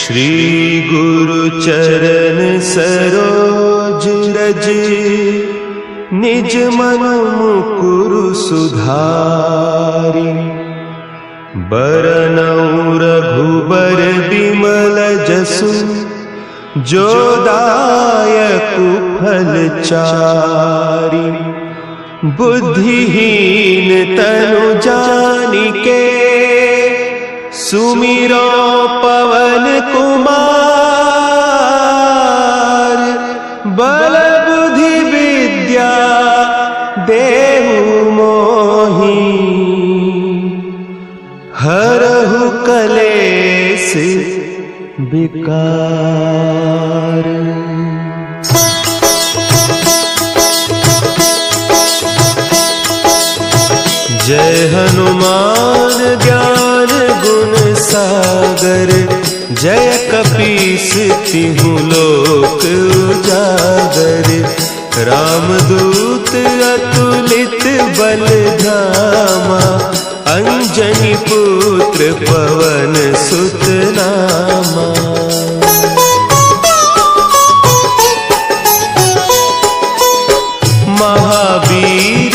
श्री गुरु चरण सरोज रज, निज मन मुकुरु सुधारि। बरनउँ रघुबर बिमल जसु, जो दायकु फल चारि। बुद्धिहीन तनु जानिके, सुमिरो पवन कुमार। बल बुद्धि विद्या देहु मोहि, हरहु कलेस विकार। जय हनुमान ज्ञान गुण सागर, जय कपीस तिहु लोक उजागर। रामदूत अतुलित बल धामा, अंजनी पुत्र पवन सुत नामा। महावीर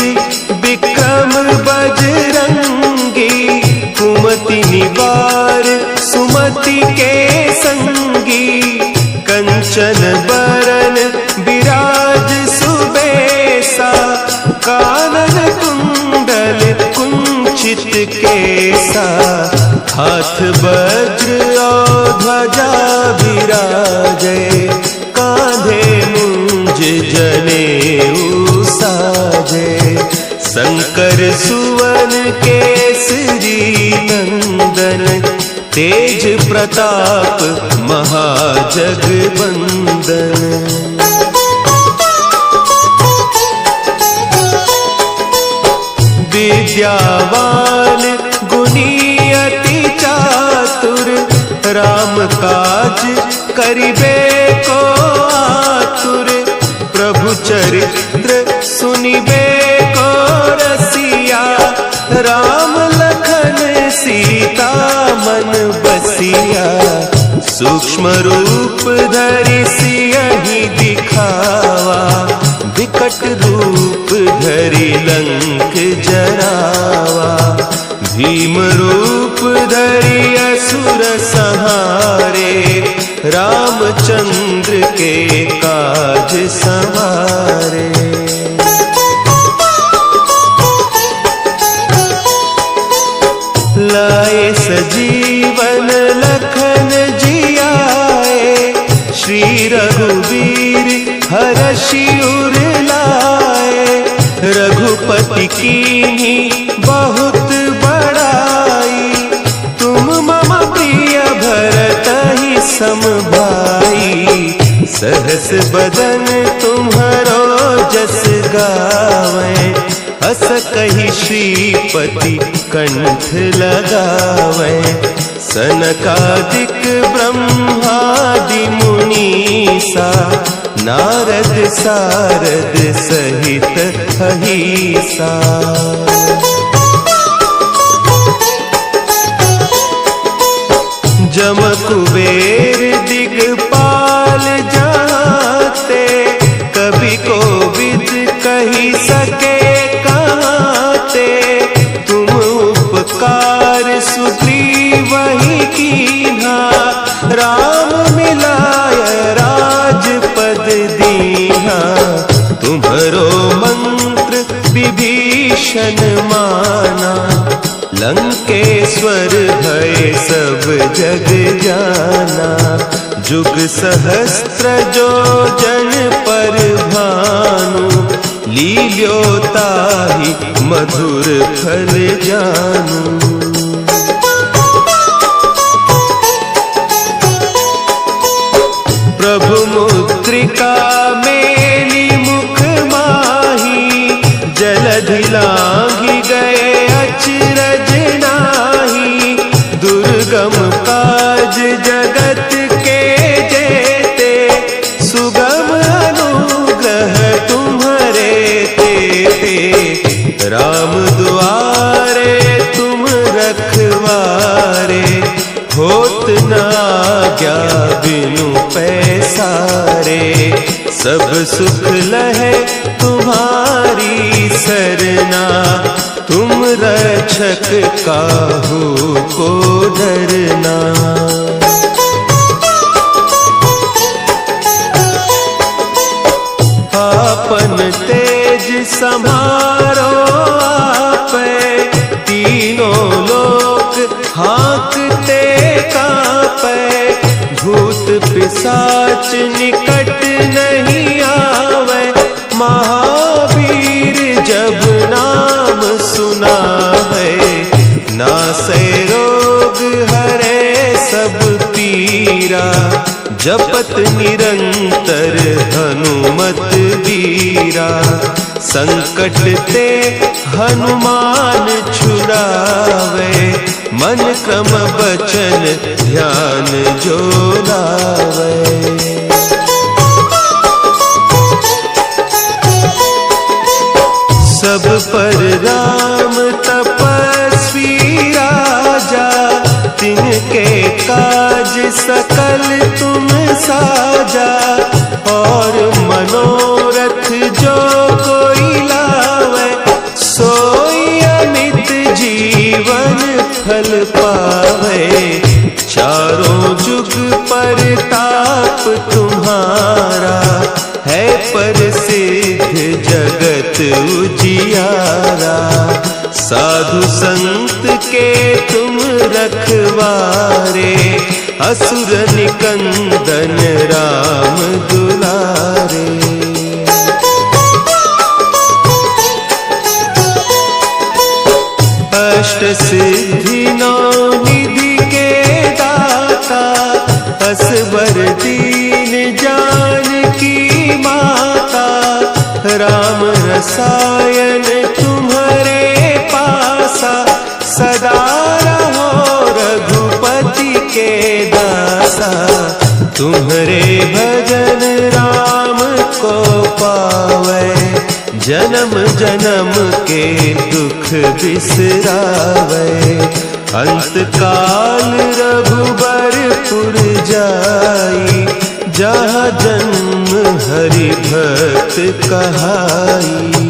विक्रम बजरंगी, कुमति निवार सुमति के संगी। कंचन बरन विराज सुबेसा, कानन कुंडल कुंचित केसा। हाथ वज्र और ध्वजा विराजे, कांधे मुंज जनेऊ साजे। शंकर सुवन केसरी नंदन, तेज प्रताप महाजगवंदन। विद्यावान गुणी अति चातुर, राम काज करिबे को आतुर। प्रभु चरित्र सुनिबे को रसिया, राम लखन सीता मन बसिया। सूक्ष्म रूप धरि सियहि दिखावा, विकट रूप धरि लंक जरावा। भीम रूप धरि असुर संहारे, रामचंद्र के काज संवारे। लाए सजीवन लखन जियाए, श्री रघुवीर हरषि उर लाए। रघुपति कीन्ही बहुत बड़ाई, तुम मम प्रिय भरतहि सम भाई। सहस बदन तुम्हरो जस गावें, हस कहि श्रीपति कंठ लगावें। सनकादिक ब्रह्मादि मुनीसा, नारद सारद सहित अहीसा। जम कुबेर दिगपाल जाते, कवि कोविद कहि सके कहते। तुम उपकार सुग्रीवहि कीन्हा, राम मिलाय राजपद दीन्हा। तुम्हरो मंत्र विभीषण माना, लंकेश्वर भय सब जग जाना। जुग सहस्त्र जो जन पर भानु, लील्यो ताहि मधुर फल जानू। प्रभु मुद्रिका मेली मुख माही, जलधि लांघि गए अचरज नाही। दुर्गम काज जगत के जेते, सुगम अनुग्रह तुम्हरे तेते। राम दुआरे तुम रखवारे, होत न आज्ञा बिनु पैसारे, सब सुख लहे तुम्हारी सरना, तुम रक्षक काहू को डरना। आपन तेज समारो आपे, तीनों लोक हाँकते कापे, भूत पिशाच निकट नहीं आवे, महावीर जब नाम सुना है, नासै रोग हरे सब पीरा, जपत निरंतर हनुमत वीरा, संकट ते हनुमान छुड़ावे, मन क्रम बचन ध्यान जो लावे। सब पर राम तपस्वी राजा, तिनके काज सकल तुम साजा, और मनोरथ जो कोई लावे, सोई अमित जीवन फल पावे। चारों जुग परताप तुम्हारा, है प्रसिद्ध जगत उजियारा, साधु संत के तुम रखवारे, असुर निकंदन राम दुलारे। अष्ट सिद्धि नौ निधि के दाता, असवर दीन जानकी माता, राम रसायन तुम्हारे पासा, सदा रहो रघुपति के दासा, तुम्हारे भजन राम को पावे, जन्म जन्म के दुख बिसरावे, अंत काल रघुबरपुर जाई, जहाँ जन्म हरि भक्त कहाई।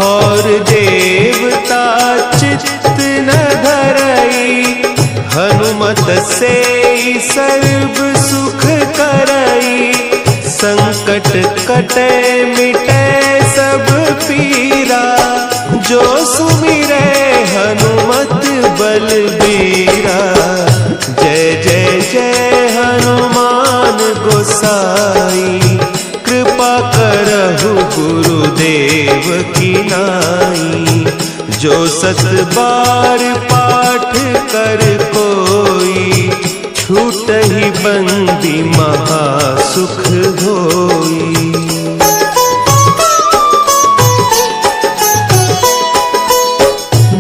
और देवता चित्त न धरई, हनुमत से सर्व सुख करई, संकट कटे मिटे सब पीरा, जो सुमिरे हनुमत बलबीरा। जय जय जय हनुमान गोसाई, कृपा करहु गुरुदेव की नाई, जो सत बार पाठ कर कोई, छूटहि बंदी महासुख होई।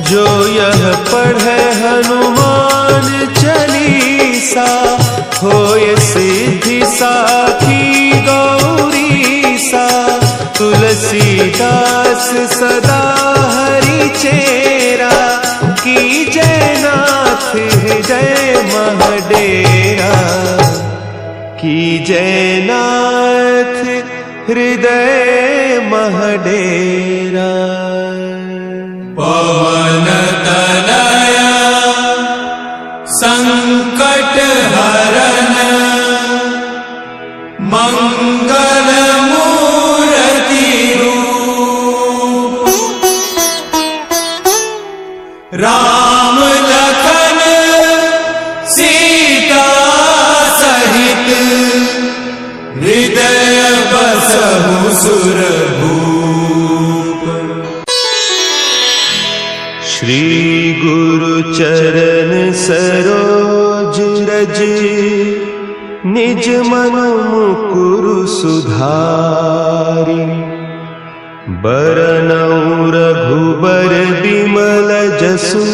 जो यह पढ़े हनुमान चालीसा, होय सिद्धि साखी गौरीसा, तुलसीदास सदा हरि चेरा, की जय नाथ हृदय महडेरा, की जय नाथ हृदय महडेरा। पवन तनया संकट हरन, मंगल मूर्ति रूप, राम लखन सीता सहित, हृदय बसहु सुरभूप। श्री गुरु चरण सरोज रज, निज मन मुकुरु सुधारि, बरनउँ रघुबर बिमल जसु,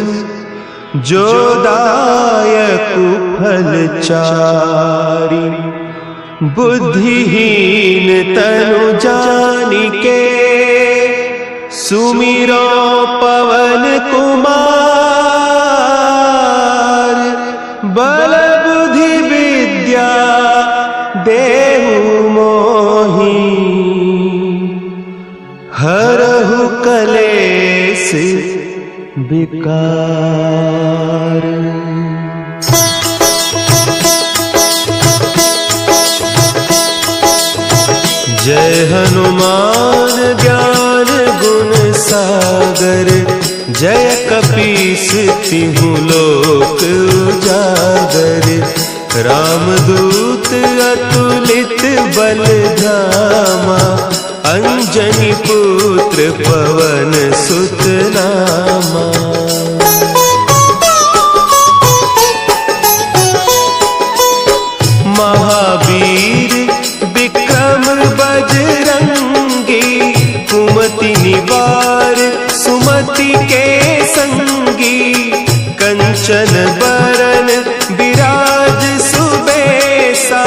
जो दायकु फल चारि। बुद्धिहीन तनु जानिके, सुमिरो पवन कुमार, केस विकार। जय हनुमान ज्ञान गुण सागर, जय कपीस तिहु लोक उजागर। रामदूत अतुलित बल धामा, अंजनी पुत्र पवन सुत नामा। महावीर विक्रम बजरंगी, कुमति निवार सुमति के संगी। कंचन बरन विराज सुबेसा,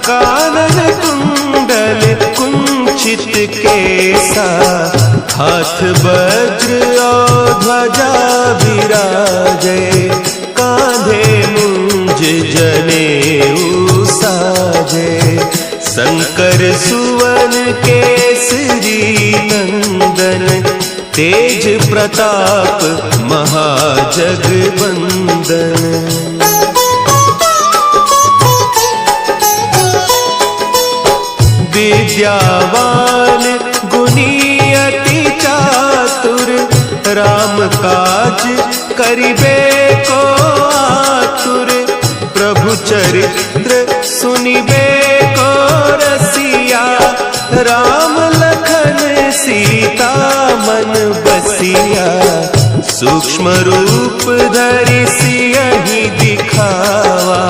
कानन कुंडल कुंचित केसा। हाथ वज्र और ध्वजा विराजे, कांधे मुंज जनेऊ साजे। शंकर सुवन केसरी नंदन, तेज प्रताप महाजगवंदन। विद्यावान गुणी अति चातुर, राम काज करिबे को आतुर। प्रभु चरित्र सुनिबे को रसिया, राम लखन सीता मन बसिया। सूक्ष्म रूप धरि सियहि दिखावा,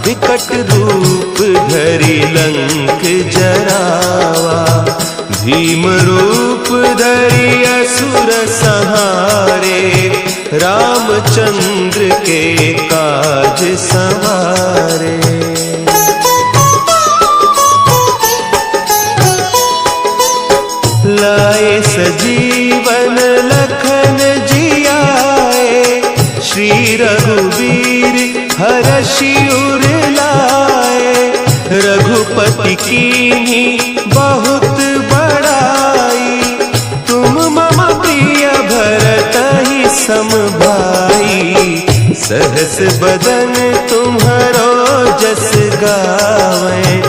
विकट रूप धरि लंक जरावा। भीम रूप धरि असुर संहारे, रामचंद्र के काज संवारे। लाए सजीवन लखन जियाए, श्री रघुवीर हरषि उर लाए। रघुपति कीन्ही बहुत बड़ाई, तुम मम प्रिय भरतहि सम भाई। सहस बदन तुम्हरो जस गावें,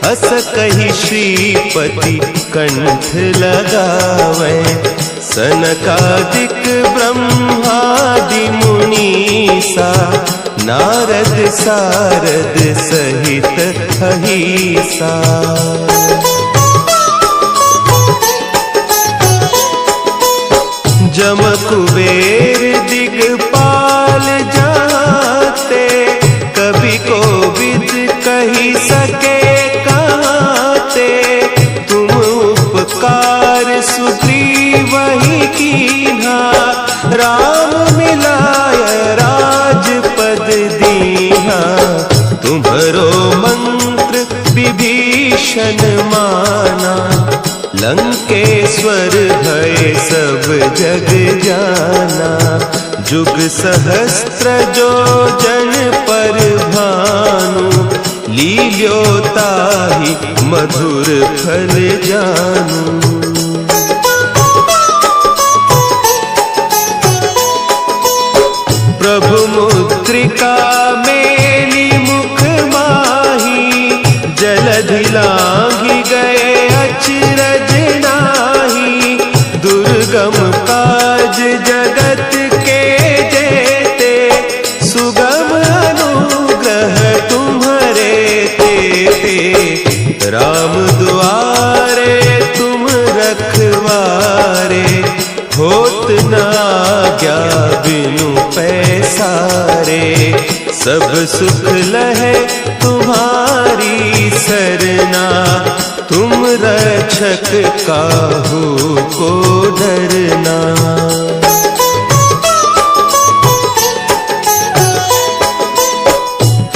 अस कहि श्रीपति कंठ लगावें। सनकादिक ब्रह्मादि मुनीसा, नारद सारद सहित अहीसा। जम कुबेर दिगपाल जाते, कवि कोविद कही सके कहते। तुम उपकार सुग्रीवहि कीन्हा, राम मिलाय राजपद दीन्हा। तुम्हरो मंत्र विभीषण माना, लंकेश्वर भय सब जग जाना। जुग सहस्त्र जो जन पर भानु, लील्यो ताहि मधुर फल जानू। प्रभु मुद्रिका मेली मुख माही, जलधि लांघि गए अचरज नाही। दुर्गम काज जगत के जेते, सुगम अनुग्रह तुम्हरे तेते। राम दुआरे तुम रखवारे, होत न आज्ञा बिनु पैसारे। सब सुख लहे तुम्हारी सरना, तुम रक्षक काहू को डरना।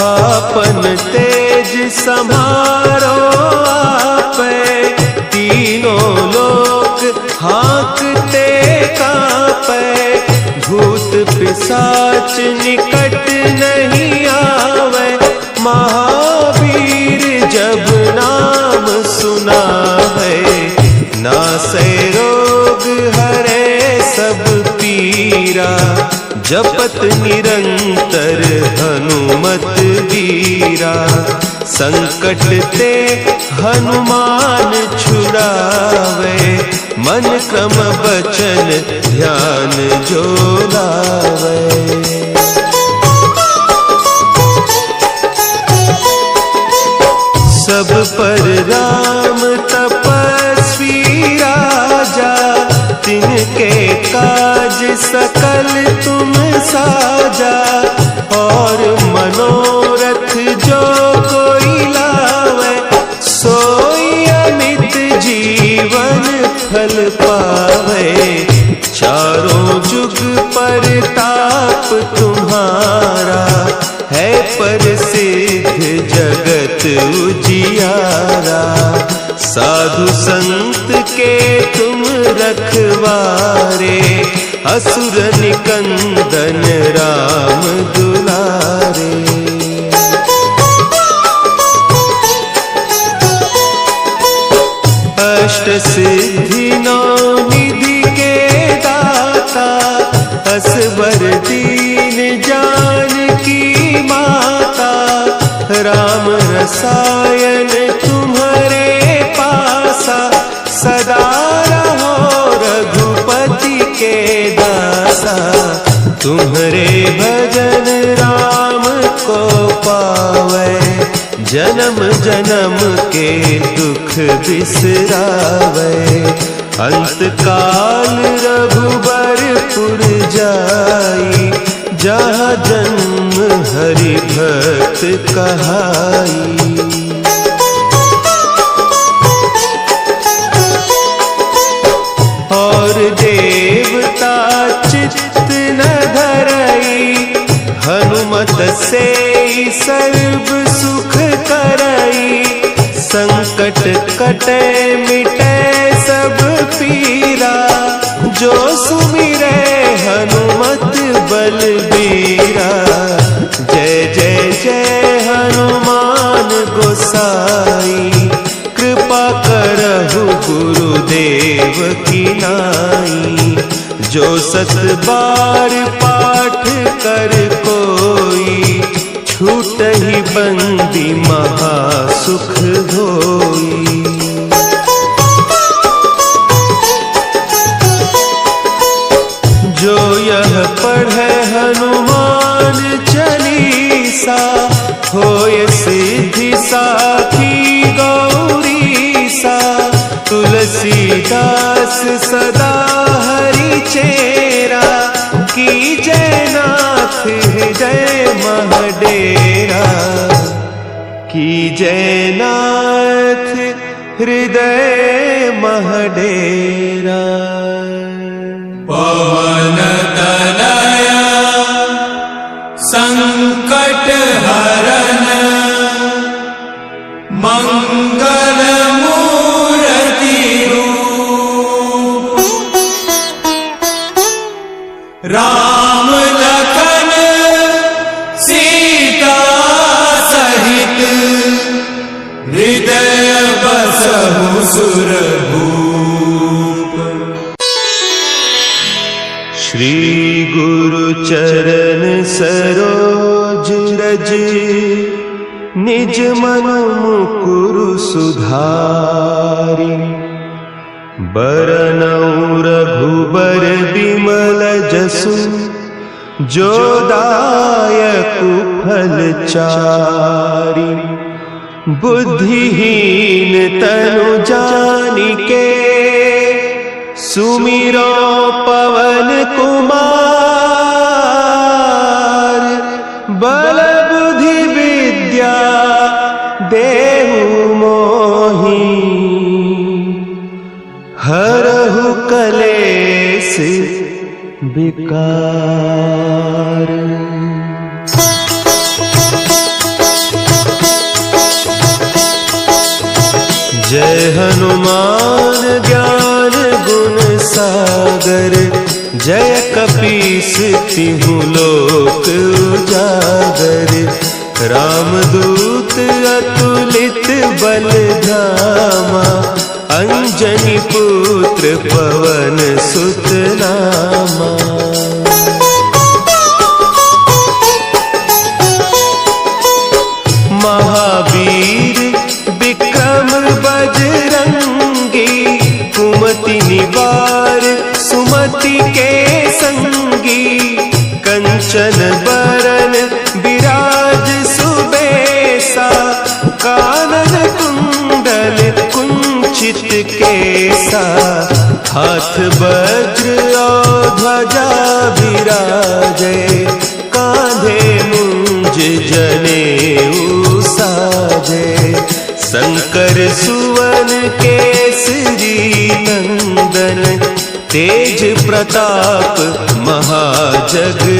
आपन तेज समारो आपे, तीनों लोक हाँकते कांपे। भूत पिशाच निकट नहीं आवे, महावीर जब नाम सुना है। नासै रोग हरे सब जपत निरंतर हनुमत वीरा। संकट ते हनुमान छुड़ावे, मन क्रम बचन ध्यान जो लावे। सब पर राम तपस्वी राजा, तिनके काज सकल तुम साजा। और मनोरथ जो कोई लावे, सोई अमित जीवन फल पावे। चारों जुग परताप तुम्हारा, है प्रसिद्ध जगत उजियारा। साधु संत के तुम रखवारे, असुर निकंदन राम दुलारे। अष्ट सिद्धि नौ निधि के दाता, असवर दीन जानकी माता। राम रसायन तुम्हारे पासा, सदा रहो रघुपति के दासा। तुम्हारे भजन राम को पावे, जन्म जन्म के दुख बिसरावे। अंत काल रघुबरपुर जाई, जहाँ जन्म हरि भक्त कहाई। और देवता चित्त न धरई, हनुमत से सर्व सुख करई। संकट कटे मिटे सब पीरा, जो सुमिरे हनुमत बलबीरा। जय जय जय हनुमान गोसाई, कृपा करहु गुरुदेव की नाई। जो सत बार पाठ कर कोई, छूटहि बंदी महासुख होई। जो यह पढ़े हनुमान चालीसा, होय सिद्धि साखी गौरीसा। तुलसीदास सदा हरि चेरा, की जयनाथ हृदय महडेरा। की जयनाथ हृदय महडेरा। पवन तनया संकट हरन, मंगल मूर्ति रूप। राम लखन सीता सहित, हृदय बसहु सुरभूप। श्री गुरु चरण सरोज रज, निज मन मुकुरु सुधारि। बरनउँ रघुबर बिमल जसु, जो दायकु फल चारि। बुद्धिहीन तनु जानिके, सुमिरो पवन कुमार। बल बुद्धि विद्या देहु मोहि, हरहु कलेस विकार। जय हनुमान ज्ञान गुण सागर, जय कपीस तिहु लोक उजागर। रामदूत अतुलित बल धामा, अंजनी पुत्र पवन सुत नामा। कंचन बरन विराज सुबेसा, कानन कुंडल कुंचित केसा, हाथ वज्र और ध्वजा विराजे, कांधे मुंज जनेऊ साजे, शंकर सुवन केसरी नंदन, तेज प्रताप महाजगवंदन।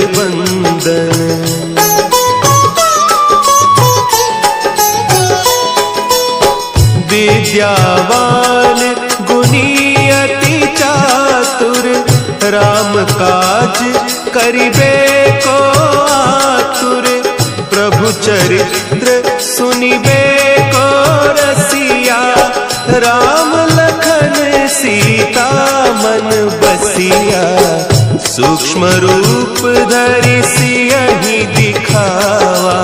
विद्यावान गुणी अति चातुर, राम काज करिबे को आतुर, प्रभु चरित्र सुनिबे को रसिया, राम लखन सीता मन बसिया, सूक्ष्म रूप धरि सियहि दिखावा,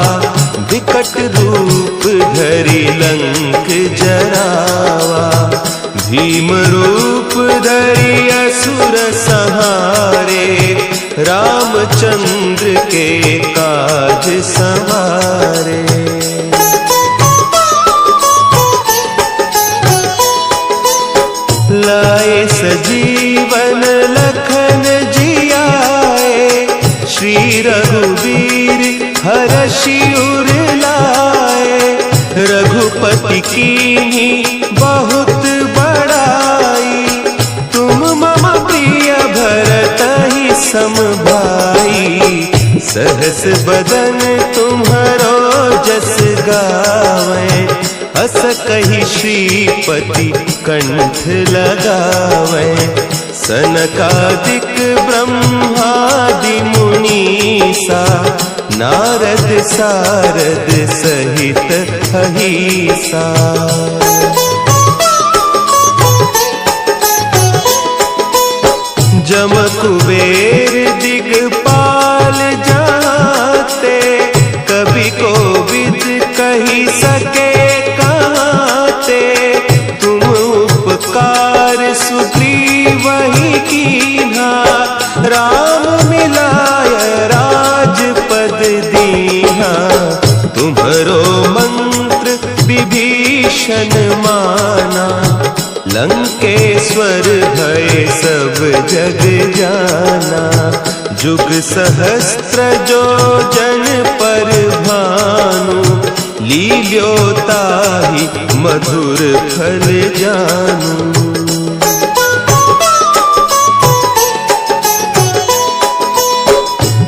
विकट रूप धरि लंक जरावा, भीम रूप धरि असुर संहारे, रामचंद्र के काज संवारे। लाए सजीवन लखन जियाए, श्री रघुवीर हरषि उर लाए, रघुपति कीन्ही बहुत बड़ाई, तुम मम प्रिय भरतहि सम भाई, सहस बदन तुम्हरो जस गावें, हस कहि श्रीपति कंठ लगावें, सनकादिक ब्रह्मादि मुनीसा, नारद सारद सहित अहीसा। जम कुबेर दिगपाल जाते, कवि कोविद कही सके कहते, तुम उपकार सुग्रीवहि कीन्हा, राम मिलाय राजपद दीन्हा, तुम्हरो मंत्र विभीषण माना, लंकेश्वर भय सब जग जाना, जुग सहस्त्र जो जन पर भानु, लील्योताहि मधुर फल जानू।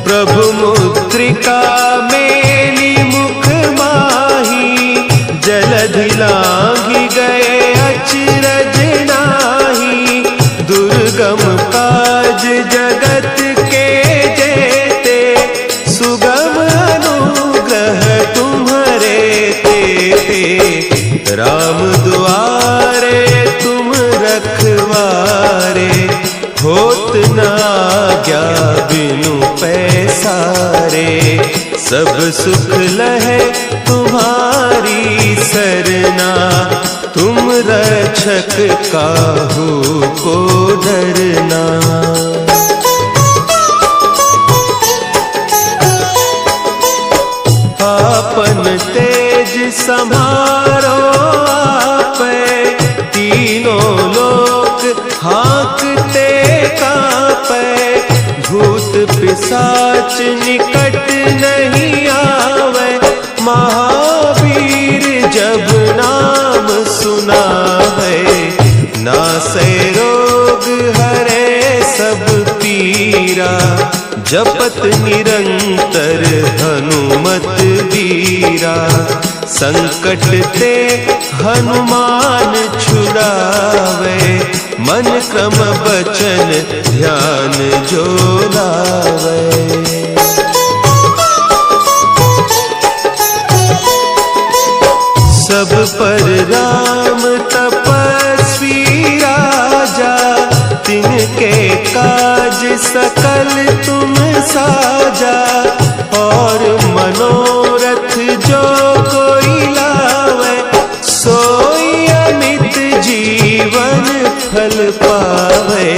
प्रभु मुद्रिका मेली मुख माही, जलधि लांघि गए अचरज नाही, दुर्गम काज जगत के जेते, सुगम अनुग्रह तुम्हरे तेते, राम दुआरे तुम रखवारे, होत न आज्ञा बिनु पैसारे, सब सुख लहे तुम्हारी सरना, तुम रक्षक काहू को डरना। आपन तेज समारो आपे, तीनों लोक हाँकते कांपे, भूत पिशाच निकट नहीं आवे, महावीर जब नाम सुनावे, नासै रोग हरे सब पीरा, जपत निरंतर हनुमत वीरा, संकट ते हनुमान छुड़ावे, मन क्रम बचन ध्यान जो लावे। सब पर राम तपस्वी राजा, तिनके काज सकल तुम साजा, और मनोरथ जो कोई लावे, सोई अमित जीवन फल पावे,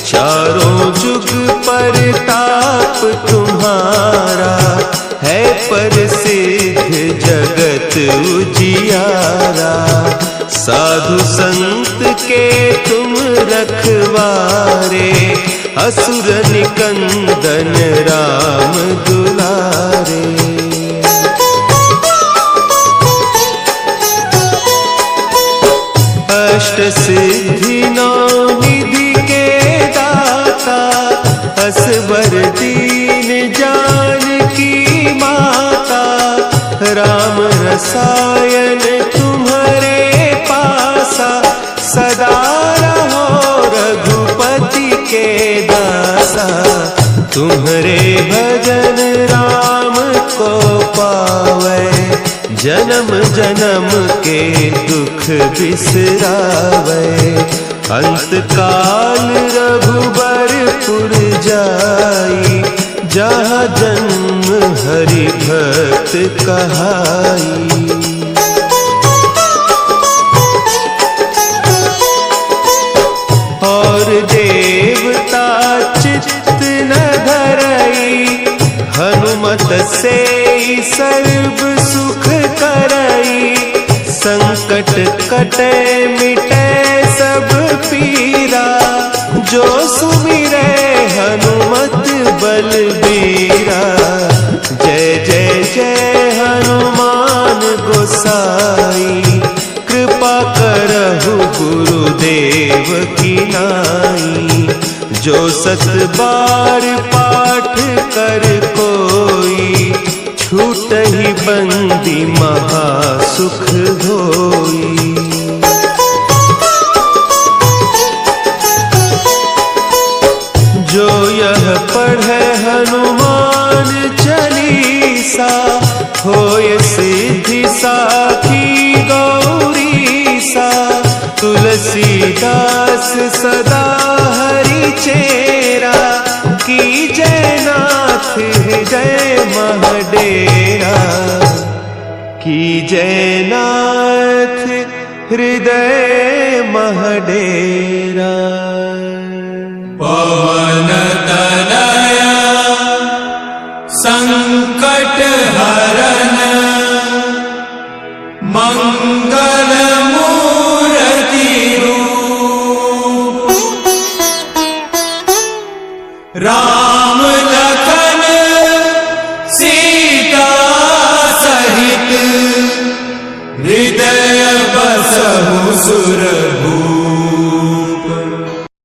चारों जुग परताप तुम्हारा, साधु संत के तुम रखवारे, असुर निकंदन राम दुलारे। अष्ट सिद्धि नौ निधि के दाता, असवर दीन जानकी माता। राम रसायन तुम्हारे पासा, सदा रहो रघुपति के दासा। तुम्हारे भजन राम को पावे, जन्म जन्म के दुख बिसरावे। अंत काल रघुबरपुर जाई, जहाँ जन्म हरि भक्त कहाई। और देवता चित्त न धरई, हनुमत से सर्व सुख करई। संकट कटे मिटे सब पीरा, जो सुमिरे हनुमत बलबीरा। जय जय जय हनुमान गोसाई, कृपा करहु गुरुदेव की नाई। जो 7 बार पाठ कर कोई, छूटहि बंदी महा सुख होई। जो यह पढ़े हनुमान चालीसा, होय सिद्धि साखी गौरीसा। तुलसीदास सदा हरि चेरा, कीजय नाथ हृदय महडेरा। कीजय नाथ हृदय महडेरा। पवन तनया संकट हरन, मंगल मूर्ति रूप। राम